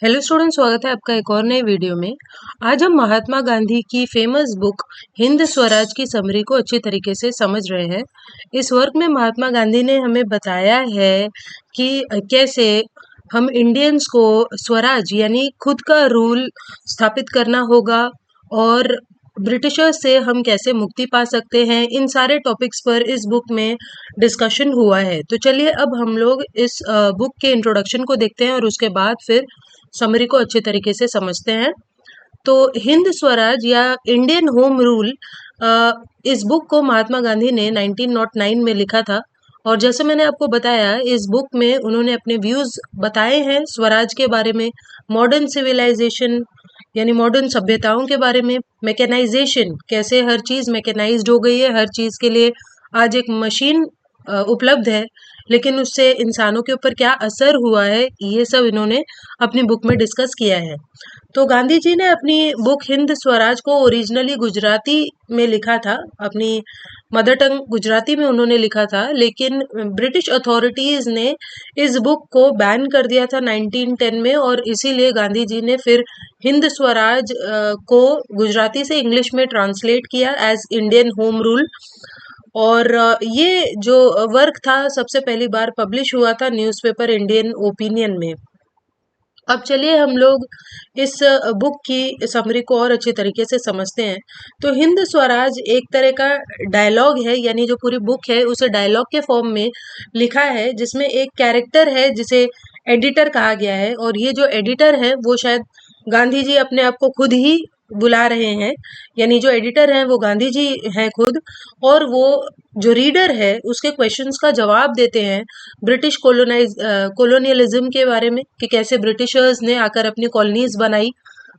Hello student, स्वागत है आपका एक और नए वीडियो में। आज हम महात्मा गांधी की फेमस बुक हिंद स्वराज की समरी को अच्छी तरीके से समझ रहे हैं। इस वर्क में महात्मा गांधी ने हमें बताया है कि कैसे हम इंडियंस को स्वराज यानी खुद का रूल स्थापित करना होगा और ब्रिटिशर्स से हम कैसे मुक्ति पा सकते हैं। इन सारे टॉपिक्स पर इस बुक में डिस्कशन हुआ है। तो चलिए अब हम लोग इस बुक के इंट्रोडक्शन को देखते हैं और उसके बाद फिर समरी को अच्छे तरीके से समझते हैं। तो हिंद स्वराज या इंडियन होम रूल इस बुक को महात्मा गांधी ने 1909 में लिखा था। और जैसे मैंने आपको बताया, इस बुक में उन्होंने अपने व्यूज बताए हैं स्वराज के बारे में, मॉडर्न सिविलाइजेशन यानी मॉडर्न सभ्यताओं के बारे में, मैकेनाइजेशन कैसे हर चीज मैकेनाइज्ड हो गई है, हर चीज के लिए आज एक मशीन उपलब्ध है, लेकिन उससे इंसानों के ऊपर क्या असर हुआ है, ये सब इन्होंने अपनी बुक में डिस्कस किया है। तो गांधी जी ने अपनी बुक हिंद स्वराज को ओरिजिनली गुजराती में लिखा था, अपनी मदर टंग गुजराती में उन्होंने लिखा था, लेकिन ब्रिटिश अथॉरिटीज ने इस बुक को बैन कर दिया था 1910 में, और इसीलिए गांधी जी ने फिर हिंद स्वराज को गुजराती से इंग्लिश में ट्रांसलेट किया एज इंडियन होम रूल। और ये जो वर्क था सबसे पहली बार पब्लिश हुआ था न्यूज़पेपर इंडियन ओपिनियन में। अब चलिए हम लोग इस बुक की समरी को और अच्छे तरीके से समझते हैं। तो हिंद स्वराज एक तरह का डायलॉग है, यानी जो पूरी बुक है उसे डायलॉग के फॉर्म में लिखा है, जिसमें एक कैरेक्टर है जिसे एडिटर कहा गया है, और ये जो एडिटर है वो शायद गांधी जी अपने आप को खुद ही बुला रहे हैं, यानी जो एडिटर हैं वो गांधी जी हैं खुद, और वो जो रीडर है उसके क्वेश्चंस का जवाब देते हैं ब्रिटिश कॉलोनियलिज्म के बारे में, कि कैसे ब्रिटिशर्स ने आकर अपनी कॉलोनीज बनाई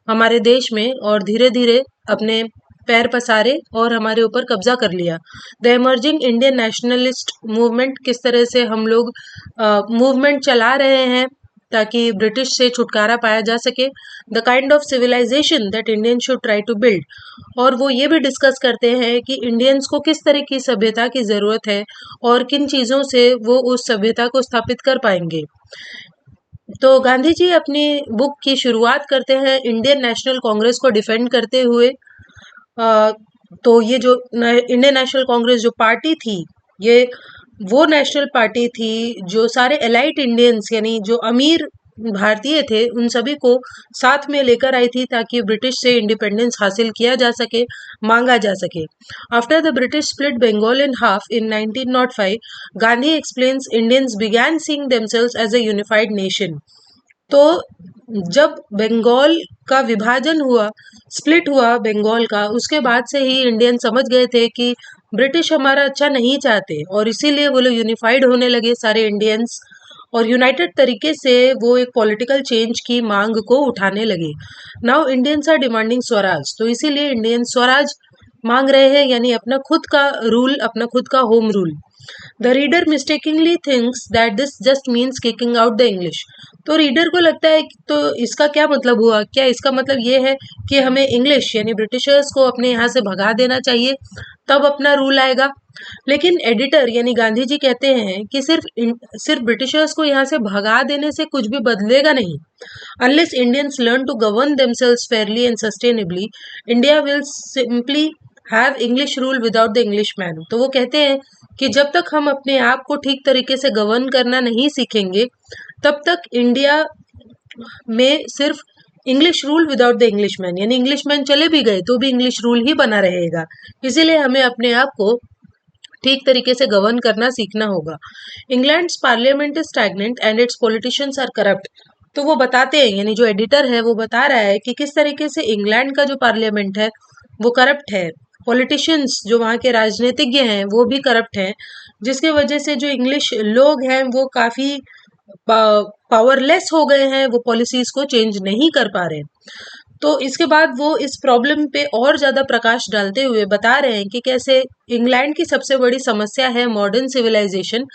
हमारे देश में और धीरे धीरे अपने पैर पसारे और हमारे ऊपर कब्जा कर लिया। The emerging Indian nationalist movement, किस तरह से हम लोग मूवमेंट चला रहे हैं ताकि ब्रिटिश से छुटकारा पाया जा सके। The kind of civilisation that Indian should try to build, और वो ये भी डिस्कस करते हैं कि इंडियंस को किस तरह की सभ्यता की जरूरत है और किन चीजों से वो उस सभ्यता को स्थापित कर पाएंगे। तो गांधी जी अपनी बुक की शुरुआत करते हैं इंडियन नेशनल कांग्रेस को डिफेंड करते हुए। तो ये जो इंडियन नेशनल कांग्रेस जो पार्टी थी, ये वो नेशनल पार्टी थी जो सारे एलाइट इंडियंस यानी जो अमीर भारतीय थे उन सभी को साथ में लेकर आई थी, ताकि ब्रिटिश से इंडिपेंडेंस हासिल किया जा सके, मांगा जा सके। After the British split Bengal in half in 1905, Gandhi explains Indians began seeing themselves as a unified nation. तो जब बंगाल का विभाजन हुआ, स्प्लिट हुआ बंगाल का, उसके बाद से ही इंडियन समझ गए थे कि ब्रिटिश हमारा अच्छा नहीं चाहते, और इसीलिए वो लोग यूनिफाइड होने लगे सारे इंडियंस, और यूनाइटेड तरीके से वो एक पॉलिटिकल चेंज की मांग को उठाने लगे। Now Indians are demanding swaraj, तो इसीलिए इंडियन स्वराज मांग रहे हैं, यानी अपना खुद का रूल, अपना खुद का home rule. The reader mistakenly thinks that this just means kicking out the English. तो रीडर को लगता है तो इसका क्या मतलब हुआ, क्या इसका मतलब ये है कि हमें इंग्लिश यानी ब्रिटिशर्स को अपने यहाँ से भगा देना चाहिए, तब अपना रूल आएगा। लेकिन एडिटर यानी गांधी जी कहते हैं कि सिर्फ ब्रिटिशर्स को यहाँ से भगा देने से कुछ भी बदलेगा नहीं। Unless Indians learn to govern themselves fairly and sustainably, India will simply have English rule without the English man. तो वो कहते हैं कि जब तक हम अपने आप को ठीक तरीके से गवर्न करना नहीं सीखेंगे, तब तक इंडिया में सिर्फ English rule without the English man, यानी इंग्लिश मैन चले भी गए तो भी इंग्लिश रूल ही बना रहेगा। इसीलिए हमें अपने आप को ठीक तरीके से गवर्न करना सीखना होगा। England's parliament is stagnant and its politicians are corrupt. तो वो बताते हैं, यानी जो एडिटर है वो बता रहा है कि किस तरीके से इंग्लैंड का जो पार्लियामेंट है वो करप्ट है, पॉलिटिशियंस जो वहाँ के राजनीतिज्ञ हैं वो भी करप्ट हैं, जिसकी वजह से जो इंग्लिश लोग हैं वो काफी पावरलेस हो गए हैं, वो पॉलिसीज को चेंज नहीं कर पा रहे। तो इसके बाद वो इस प्रॉब्लम पे और ज्यादा प्रकाश डालते हुए बता रहे हैं कि कैसे इंग्लैंड की सबसे बड़ी समस्या है मॉडर्न सिविलाइजेशन,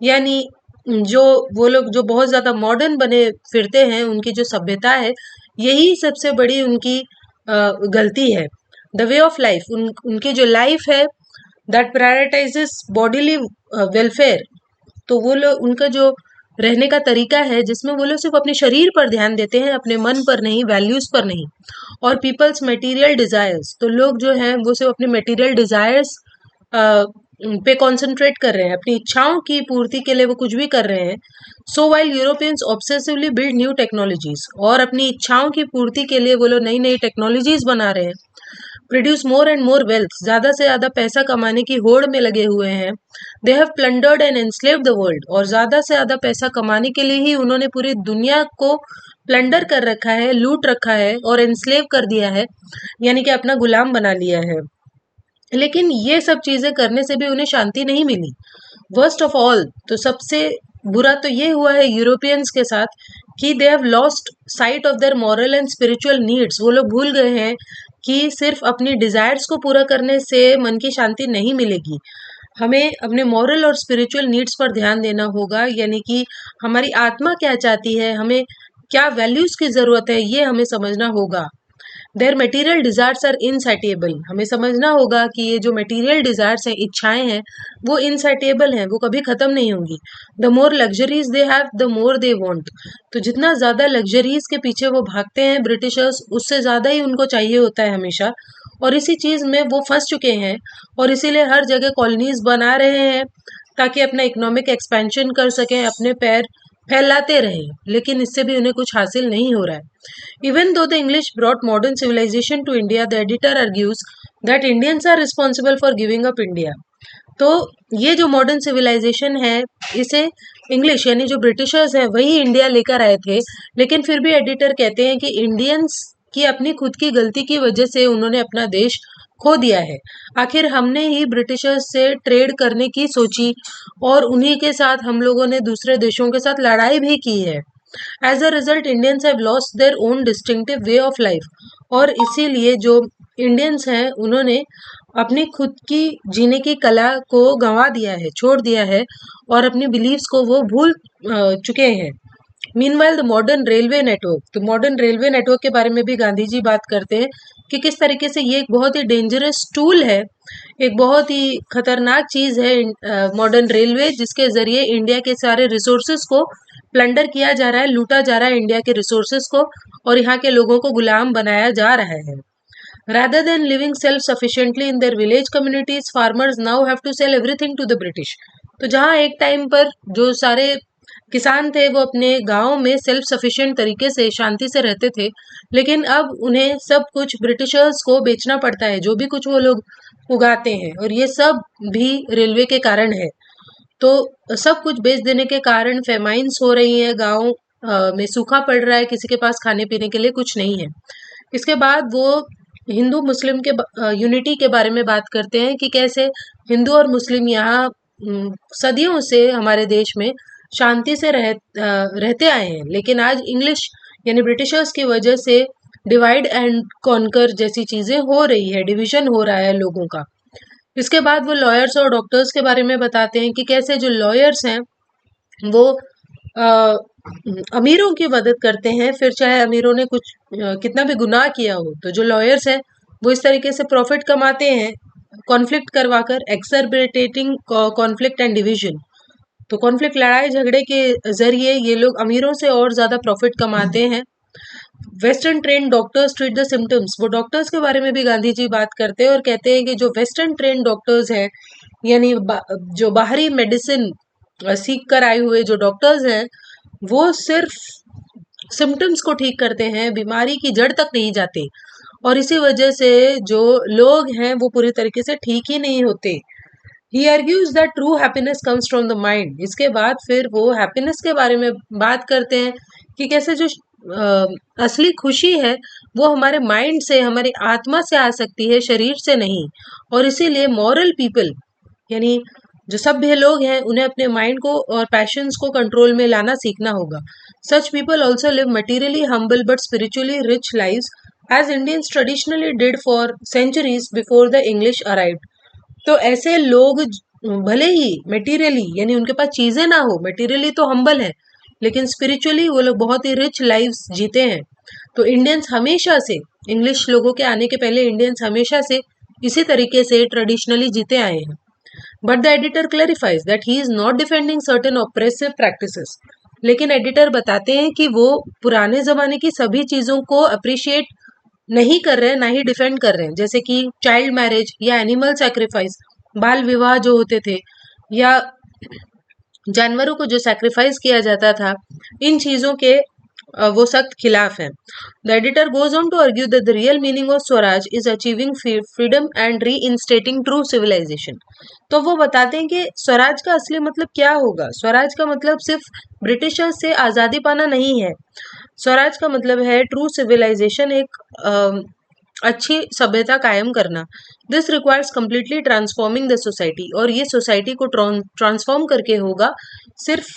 यानी जो वो लोग जो बहुत ज्यादा मॉडर्न बने फिरते हैं, उनकी जो सभ्यता है यही सबसे बड़ी उनकी गलती है। द वे ऑफ लाइफ, उनकी जो लाइफ है दैट प्रायोरिटाइजेस बॉडीली वेलफेयर, तो वो लोग उनका जो रहने का तरीका है जिसमें वो लोग सिर्फ अपने शरीर पर ध्यान देते हैं, अपने मन पर नहीं, वैल्यूज पर नहीं। और पीपल्स मटेरियल डिजायर्स, तो लोग जो हैं वो सिर्फ अपने मटेरियल डिजायर्स पे कंसंट्रेट कर रहे हैं, अपनी इच्छाओं की पूर्ति के लिए वो कुछ भी कर रहे हैं। So while Europeans obsessively build new technologies, और अपनी इच्छाओं की पूर्ति के लिए वो लोग नई नई टेक्नोलॉजीज बना रहे हैं। Produce more and more wealth, ज्यादा से ज्यादा पैसा कमाने की होड़ में लगे हुए हैं। They have plundered and enslave the world, और ज्यादा से ज्यादा पैसा कमाने के लिए ही उन्होंने पूरी दुनिया को प्लंडर कर रखा है, लूट रखा है और एनस्लेव कर दिया है, यानी कि अपना गुलाम बना लिया है। लेकिन ये सब चीजें करने से भी उन्हें शांति नहीं मिली। वर्स्ट ऑफ ऑल, तो सबसे बुरा तो ये हुआ है यूरोपियंस के साथ कि they have lost site of their moral and spiritual needs. वो लोग भूल गए हैं कि सिर्फ अपनी डिजायर्स को पूरा करने से मन की शांति नहीं मिलेगी। हमें अपने मॉरल और स्पिरिचुअल नीड्स पर ध्यान देना होगा, यानी कि हमारी आत्मा क्या चाहती है, हमें क्या वैल्यूज की जरूरत है, ये हमें समझना होगा। देयर मटेरियल डिजायर्स आर इनसैटिएबल, हमें समझना होगा कि ये जो मटेरियल डिजायर्स हैं, इच्छाएं हैं, वो इनसैटिएबल हैं, वो कभी खत्म नहीं होंगी। The more luxuries they have the more they want, तो जितना ज्यादा लग्जरीज के पीछे वो भागते हैं ब्रिटिशर्स, उससे ज्यादा ही उनको चाहिए होता है हमेशा। और इसी चीज में वो फंस चुके हैं, और इसीलिए हर जगह कॉलोनीज बना रहे हैं ताकि अपना इकोनॉमिक एक्सपेंशन कर सकें, अपने पैर फैलाते रहें, लेकिन इससे भी उन्हें कुछ हासिल नहीं हो रहा है। Even though the English brought modern civilisation to India, the editor argues that Indians are responsible for giving up India. तो ये जो मॉडर्न सिविलाइजेशन है, इसे इंग्लिश यानी जो ब्रिटिशर्स हैं वही इंडिया लेकर आए थे, लेकिन फिर भी एडिटर कहते हैं कि इंडियंस की अपनी खुद की गलती की वजह से उन्होंने अपना देश खो दिया है। आखिर हमने ही ब्रिटिशर्स से ट्रेड करने की सोची, और उन्हीं के साथ हम लोगों ने दूसरे देशों के साथ लड़ाई भी की है। As a result Indians have lost their own distinctive way of life, और इसीलिए जो इंडियंस हैं उन्होंने अपनी खुद की जीने की कला को गंवा दिया है, छोड़ दिया है, और अपनी बिलीव्स को वो भूल चुके हैं। Meanwhile the modern railway network, तो मॉडर्न रेलवे नेटवर्क के बारे में भी गांधी जी बात करते हैं कि किस तरीके से ये एक बहुत ही डेंजरस टूल है, एक बहुत ही खतरनाक चीज है मॉडर्न रेलवे, जिसके जरिए इंडिया के सारे रिसोर्सेस को प्लंडर किया जा रहा है, लूटा जा रहा है इंडिया के रिसोर्सेस को, और यहाँ के लोगों को गुलाम बनाया जा रहा है। Rather than living self-sufficiently in their village communities, farmers now have to sell everything to the British. तो जहाँ एक टाइम पर जो सारे किसान थे वो अपने गांव में सेल्फ सफिशिएंट तरीके से शांति से रहते थे, लेकिन अब उन्हें सब कुछ ब्रिटिशर्स को बेचना पड़ता है, जो भी कुछ वो लोग उगाते हैं, और ये सब भी रेलवे के कारण है। तो सब कुछ बेच देने के कारण फेमाइंस हो रही है, गाँव में सूखा पड़ रहा है, किसी के पास खाने पीने के लिए कुछ नहीं है। इसके बाद वो हिंदू मुस्लिम के यूनिटी के बारे में बात करते हैं कि कैसे हिंदू और मुस्लिम यहाँ सदियों से हमारे देश में शांति से रहते आए हैं, लेकिन आज इंग्लिश यानी ब्रिटिशर्स की वजह से डिवाइड एंड कॉन्कर जैसी चीजें हो रही है, डिवीजन हो रहा है लोगों का। इसके बाद वो लॉयर्स और डॉक्टर्स के बारे में बताते हैं कि कैसे जो लॉयर्स हैं वो अमीरों की मदद करते हैं, फिर चाहे अमीरों ने कुछ कितना भी गुनाह किया हो, तो जो लॉयर्स हैं वो इस तरीके से प्रॉफिट कमाते हैं कॉन्फ्लिक्ट करवाकर, एक्सरबेटेटिंग कॉन्फ्लिक्ट एंड डिवीजन। तो कॉन्फ्लिक्ट लड़ाई झगड़े के जरिए ये लोग अमीरों से और ज्यादा प्रॉफिट कमाते हैं। Western train doctors treat the symptoms, वो डॉक्टर्स के बारे में भी गांधी जी बात करते हैं और कहते हैं कि जो वेस्टर्न ट्रेन डॉक्टर्स हैं, यानी जो बाहरी मेडिसिन सीख कर आए हुए जो डॉक्टर्स हैं, वो सिर्फ सिम्टम्स को ठीक करते हैं, बीमारी की जड़ तक नहीं जाते, और इसी वजह से जो लोग हैं वो पूरी तरीके से ठीक ही नहीं होते। He argues that true happiness comes from the mind. इसके बाद फिर वो हैप्पीनेस के बारे में बात करते हैं कि कैसे जो असली खुशी है वो हमारे माइंड से, हमारी आत्मा से आ सकती है, शरीर से नहीं। और इसीलिए मॉरल पीपल यानी जो सभ्य लोग हैं उन्हें अपने माइंड को और पैशंस को कंट्रोल में लाना सीखना होगा। Such people also live materially humble but spiritually rich lives as Indians traditionally did for centuries before the English arrived. तो ऐसे लोग भले ही मटेरियली यानी उनके पास चीजें ना हो, मटेरियली तो हम्बल है, लेकिन स्पिरिचुअली वो लोग बहुत ही रिच लाइव्स जीते हैं। तो इंडियंस हमेशा से, इंग्लिश लोगों के आने के पहले इंडियंस हमेशा से इसी तरीके से ट्रेडिशनली जीते आए हैं। But the editor clarifies that he is not defending certain oppressive practices. लेकिन एडिटर बताते हैं कि वो पुराने जमाने की सभी चीजों को अप्रिशिएट नहीं कर रहे हैं, ना ही डिफेंड कर रहे हैं, जैसे कि चाइल्ड मैरिज या एनिमल सैक्रिफाइस, बाल विवाह जो होते थे, या जानवरों को जो सैक्रिफाइस किया जाता था, इन चीजों के वो सख्त खिलाफ हैं। The editor goes on to argue that the real meaning of swaraj is achieving freedom and reinstating true civilisation. तो वो बताते हैं कि स्वराज का असली मतलब क्या होगा। स्वराज का मतलब सिर्फ ब्रिटिशर्स से आजादी पाना नहीं है। स्वराज का मतलब है ट्रू सिविलाइजेशन, एक अच्छी सभ्यता कायम करना। This requires completely transforming the society, और ये सोसाइटी को ट्रांसफॉर्म करके होगा, सिर्फ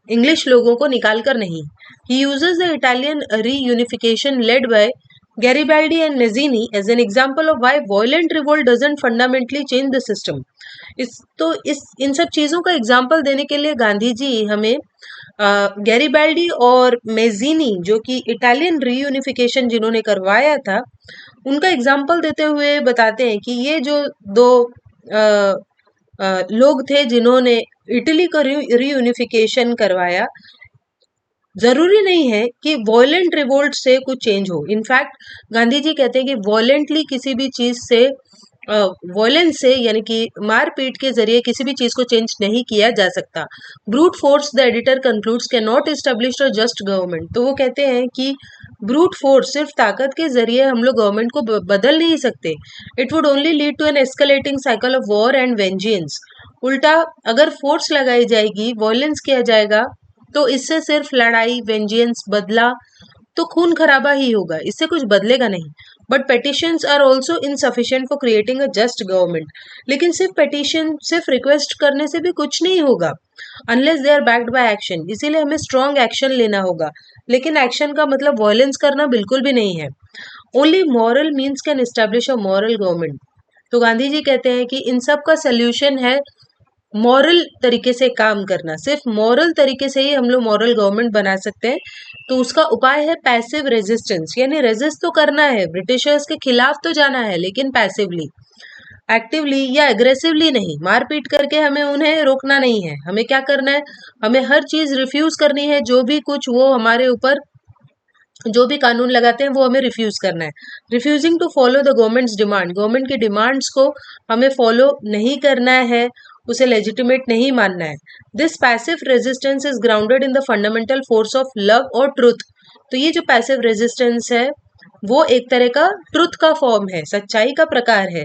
इंग्लिश लोगों को निकाल कर नहीं। He uses the Italian reunification led by Garibaldi and Mazzini as an example of why violent revolt doesn't fundamentally change the system. इस इन सब चीजों का एग्जाम्पल देने के लिए गांधी जी हमें गैरिबाल्डी और मेज़िनी, जो कि इटालियन रीयूनिफिकेशन जिन्होंने करवाया था, उनका एग्जाम्पल देते हुए बताते हैं कि ये जो दो लोग थे जिन्होंने इटली का रीयूनिफिकेशन करवाया, जरूरी नहीं है कि वॉयलेंट रिवोल्ट से कुछ चेंज हो। इनफैक्ट गांधी जी कहते हैं कि वॉयलेंटली किसी भी चीज से, वॉयलेंस से यानी कि मारपीट के जरिए किसी भी चीज को चेंज नहीं किया जा सकता। Brute force, the editor concludes, can not establish a just government. तो वो कहते हैं कि ब्रूट फोर्स, सिर्फ ताकत के जरिए हम लोग गवर्नमेंट को बदल नहीं सकते। It would only lead to an escalating cycle of war and vengeance. उल्टा अगर फोर्स लगाई जाएगी, वॉयलेंस किया जाएगा, तो इससे सिर्फ लड़ाई, वेंजियंस, बदला, तो खून खराबा ही होगा, इससे कुछ बदलेगा नहीं। But petitions are also insufficient for creating a just government. लेकिन सिर्फ पेटिशन, सिर्फ रिक्वेस्ट करने से भी कुछ नहीं होगा, unless they are backed by action. इसीलिए हमें स्ट्रॉन्ग एक्शन लेना होगा, लेकिन एक्शन का मतलब वॉयलेंस करना बिल्कुल भी नहीं है। Only moral means can establish a moral government. तो गांधी जी कहते हैं कि इन सब का सोल्यूशन है मॉरल तरीके से काम करना। सिर्फ मॉरल तरीके से ही हम लोग मॉरल गवर्नमेंट बना सकते हैं। तो उसका उपाय है पैसिव रेजिस्टेंस, यानी रेजिस्ट तो करना है, ब्रिटिशर्स के खिलाफ तो जाना है, लेकिन पैसिवली, एक्टिवली या एग्रेसिवली नहीं। मारपीट करके हमें उन्हें रोकना नहीं है। हमें क्या करना है, हमें हर चीज रिफ्यूज करनी है, जो भी कुछ वो हमारे ऊपर जो भी कानून लगाते हैं वो हमें रिफ्यूज करना है। Refusing to follow the government's demand, government की डिमांड्स को हमें फॉलो नहीं करना है, उसे लेजिटिमेट नहीं मानना है। This passive resistance is grounded in the fundamental force of love और ट्रुथ। तो ये जो पैसिव रेजिस्टेंस है, वो एक तरह का ट्रुथ का फॉर्म है, सच्चाई का प्रकार है,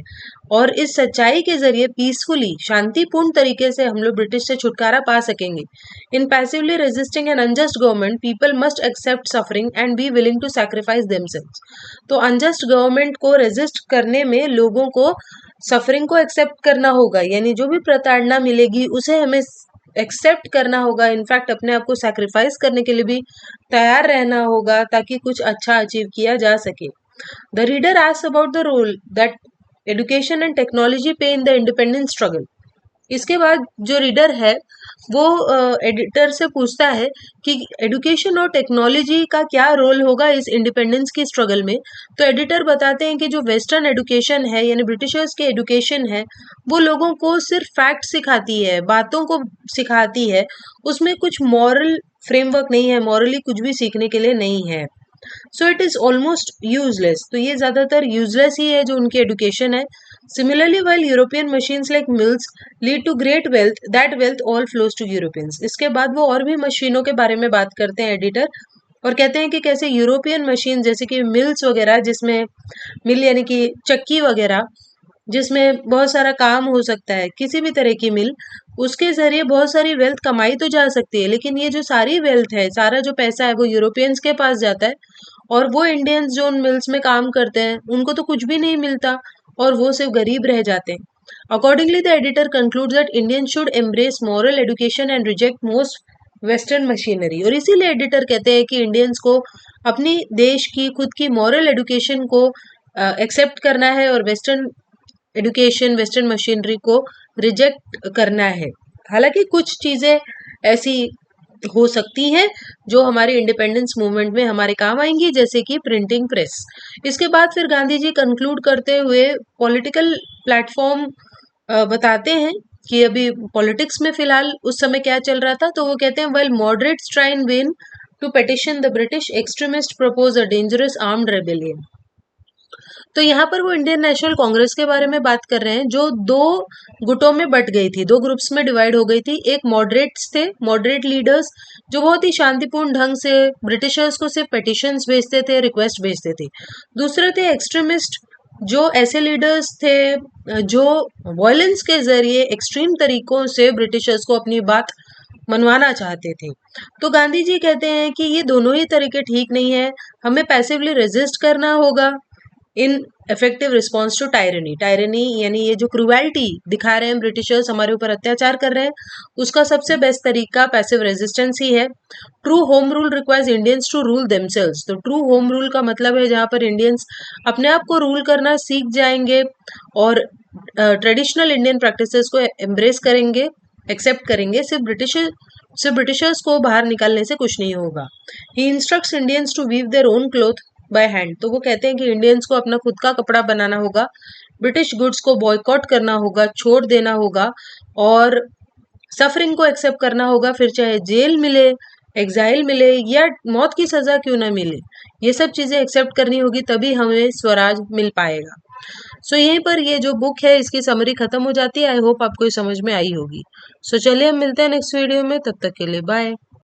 और इस सच्चाई के जरिए पीसफुली, शांतिपूर्ण तरीके से हम लोग ब्रिटिश से छुटकारा पा सकेंगे। In passively resisting an unjust government, people must accept suffering and be willing to sacrifice themselves. तो अनजस्ट गवर्नमेंट को रेजिस्ट करने में लोगों को सफरिंग को एक्सेप्ट करना होगा, यानी जो भी प्रताड़ना मिलेगी उसे हमें एक्सेप्ट करना होगा। इनफैक्ट अपने आप को सैक्रिफाइस करने के लिए भी तैयार रहना होगा, ताकि कुछ अच्छा अचीव किया जा सके। The reader asks about the role that education and technology play in the independence struggle. इसके बाद जो रीडर है वो एडिटर से पूछता है कि एजुकेशन और टेक्नोलॉजी का क्या रोल होगा इस इंडिपेंडेंस की स्ट्रगल में। तो एडिटर बताते हैं कि जो वेस्टर्न एजुकेशन है, यानी ब्रिटिशर्स की एजुकेशन है, वो लोगों को सिर्फ फैक्ट सिखाती है, बातों को सिखाती है, उसमें कुछ मॉरल फ्रेमवर्क नहीं है, मॉरली कुछ भी सीखने के लिए नहीं है। So it is almost useless. तो ये ज्यादातर यूजलेस ही है जो उनकी एजुकेशन है। Similarly while European machines like mills lead to great wealth, that wealth all flows to Europeans. इसके बाद वो और भी मशीनों के बारे में बात करते हैं एडिटर, और कहते हैं कि कैसे यूरोपियन मशीन, जैसे कि मिल्स वगैरह, जिसमें मिल यानी कि चक्की वगैरह, जिसमें बहुत सारा काम हो सकता है, किसी भी तरह की मिल, उसके जरिए बहुत सारी वेल्थ कमाई तो जा सकती है। लेकिन ये जो सारी वेल्थ है, सारा जो पैसा है, वो यूरोपियंस के पास जाता है, और वो इंडियंस जो उन मिल्स में काम करते हैं उनको तो कुछ भी नहीं मिलता, और वो सिर्फ गरीब रह जाते हैं। Accordingly the editor concludes that Indian should embrace moral education and reject most western machinery. और इसीलिए एडिटर कहते हैं कि इंडियंस को अपनी देश की खुद की मॉरल एजुकेशन को एक्सेप्ट करना है, और वेस्टर्न एजुकेशन, वेस्टर्न मशीनरी को रिजेक्ट करना है। हालांकि कुछ चीजें ऐसी हो सकती हैं जो हमारे इंडिपेंडेंस मूवमेंट में हमारे काम आएंगी, जैसे कि प्रिंटिंग प्रेस। इसके बाद फिर गांधी जी कंक्लूड करते हुए पॉलिटिकल प्लेटफॉर्म बताते हैं कि अभी पॉलिटिक्स में फिलहाल उस समय क्या चल रहा था, तो वो कहते हैं well moderates try in vain to petition the British extremist propose a dangerous armed rebellion. तो यहाँ पर वो इंडियन नेशनल कांग्रेस के बारे में बात कर रहे हैं, जो दो गुटों में बट गई थी, दो ग्रुप्स में डिवाइड हो गई थी। एक मॉडरेट्स थे, मॉडरेट लीडर्स, जो बहुत ही शांतिपूर्ण ढंग से ब्रिटिशर्स को सिर्फ पेटिशंस भेजते थे, रिक्वेस्ट भेजते थे। दूसरे थे एक्सट्रीमिस्ट, जो ऐसे लीडर्स थे जो वायलेंस के जरिए एक्सट्रीम तरीकों से ब्रिटिशर्स को अपनी बात मनवाना चाहते थे। तो गांधी जी कहते हैं कि ये दोनों ही तरीके ठीक नहीं है, हमें पैसिवली रेजिस्ट करना होगा in effective response to tyranny. Tyranny यानी ये जो क्रूएल्टी दिखा रहे हैं ब्रिटिशर्स, हमारे ऊपर अत्याचार कर रहे हैं, उसका सबसे बेस्ट तरीका पैसिव रेजिस्टेंस ही है। True home rule requires Indians to rule themselves. तो ट्रू होम रूल का मतलब है जहाँ पर इंडियंस अपने आप को रूल करना सीख जाएंगे और ट्रेडिशनल इंडियन प्रैक्टिसेस को एम्ब्रेस करेंगे, एक्सेप्ट करेंगे। सिर्फ ब्रिटिशर्स को बाहर निकालने से कुछ नहीं होगा। He instructs Indians to weave their own cloth by hand. तो वो कहते हैं कि इंडियंस को अपना खुद का कपड़ा बनाना होगा, ब्रिटिश गुड्स को बॉयकॉट करना होगा, छोड़ देना होगा और सफरिंग को एक्सेप्ट करना होगा, फिर चाहे जेल मिले, एग्जाइल मिले या मौत की सजा क्यों ना मिले, ये सब चीजें एक्सेप्ट करनी होगी, तभी हमें स्वराज मिल पाएगा। सो यहीं पर ये जो बुक है इसकी समरी खत्म हो जाती है। आई होप आपको ये समझ में आई होगी। सो चलिए हम मिलते हैं नेक्स्ट वीडियो में, तब तक के लिए बाय।